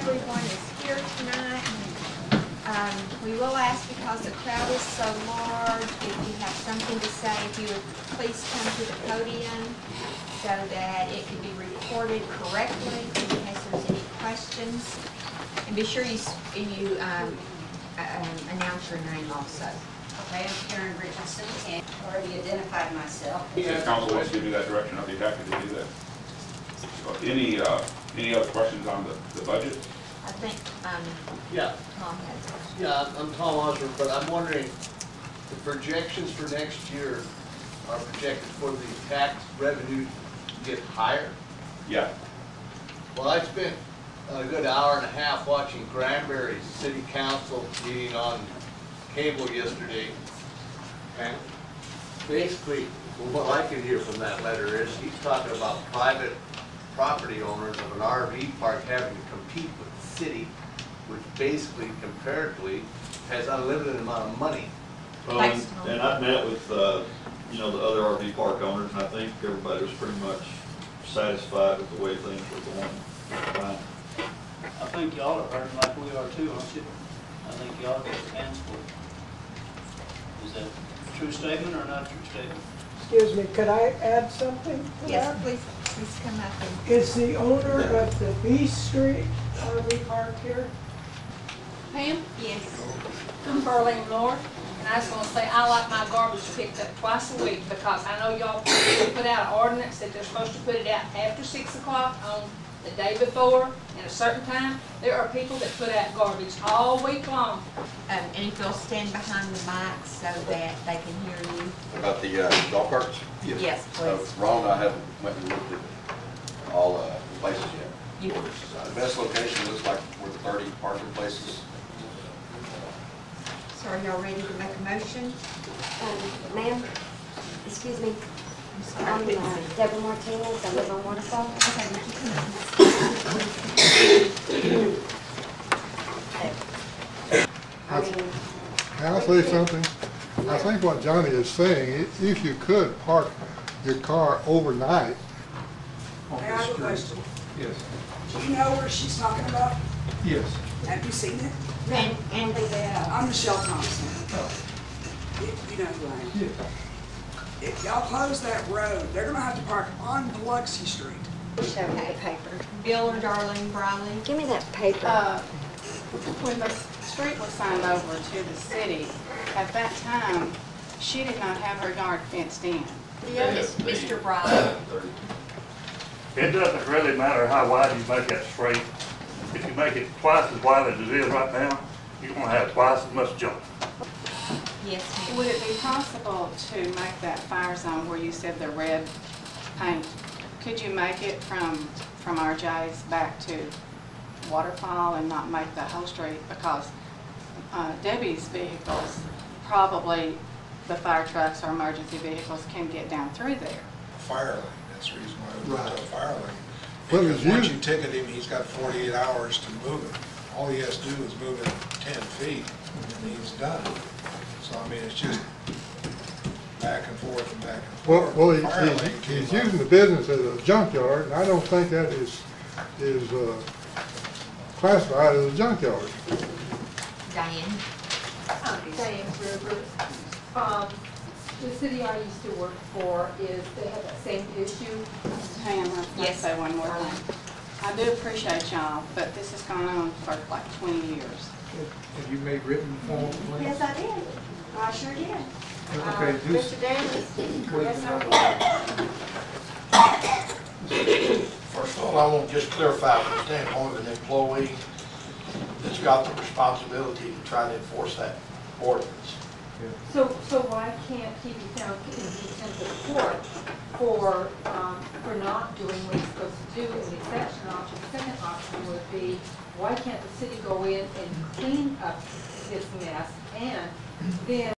everyone is here tonight. We will ask, because the crowd is so large, if you have something to say, if you would please come to the podium so that it can be recorded correctly in case there's any questions. And be sure you announce your name also. Okay, I'm Karen Richardson, and I already identified myself. If council wants to give me that direction, I'll be happy to do that. Any other questions on the budget? I think Yeah. Tom has a question. Yeah, I'm Tom Osborne, but I'm wondering, the projections for next year are projected for the tax revenue to get higher? Yeah. Well, I spent a good hour and a half watching Granbury's city council meeting on cable yesterday, and basically, what I can hear from that letter is he's talking about private property owners of an RV park having to compete with the city, which basically, comparatively, has unlimited amount of money. Well, and I've met with, you know, the other RV park owners, and I think everybody was pretty much satisfied with the way things were going. I think y'all are hurting like we are too, aren't you? I think y'all got your hands full. Is that a true statement or not a true statement? Excuse me, could I add something to Yes, that? please come up and. Is the owner of the B Street RV park here? Pam, Yes. I'm Berlin North, and I was gonna say, I like my garbage picked up twice a week, because I know y'all put out an ordinance that they're supposed to put it out after 6 o'clock on the day before, at a certain time. There are people that put out garbage all week long. And if you'll stand behind the mic so that they can hear you. About the dog parks? Yes, please. Ron and I haven't went and looked at all the places yet. You. The best location looks like where the 30 parking places. So are y'all ready to make a motion? Ma'am, excuse me, I'm sorry. I'm Deborah Martinez, I live on Waterfall. Okay, would you come in? Can I say something? I think what Johnny is saying, if you could park your car overnight. I have a question. Yes. Do you know where she's talking about? Yes. Have you seen it? And I'm Michelle Thompson. Oh. You know who I am. Yes. If y'all close that road, they're gonna have to park on Biloxi Street. Show me the paper. Bill or Darlene Briley? Give me that paper. When the street was signed over to the city, at that time, she did not have her yard fenced in. Yes, Mr. Briley. It doesn't really matter how wide you make that street. If you make it twice as wide as it is right now, you're gonna have twice as much junk. Yes, ma'am. Would it be possible to make that fire zone where you said the red paint, could you make it from RJ's back to Waterfall and not make the whole street? Because Debbie's vehicles, probably the fire trucks or emergency vehicles can get down through there. Fire lane, that's the reason why we went to a fire lane. Well, Because it's once you- you ticket him, he's got 48 hours to move it. All he has to do is move it 10 feet, and he's done. So, I mean, it's just back and forth and back and forth. Well, Fire lane came he's up. using the business as a junkyard, and I don't think that is classified as a junkyard. Diane? Diane Gruber. The city I used to work for is, they have that same issue. Pam, I'd like to Yes. say one more thing. I do appreciate y'all, but this has gone on for like 20 years. Have you made written formal Yes, I did. I sure did. Okay, this- Mr. Davis, yes, I did. First of all, I want to just clarify from the standpoint of an employee that's got the responsibility to try to enforce that ordinance. So why can't he be found in contempt of court for not doing what he's supposed to do? And the exception option, the second option would be, why can't the city go in and clean up this mess and then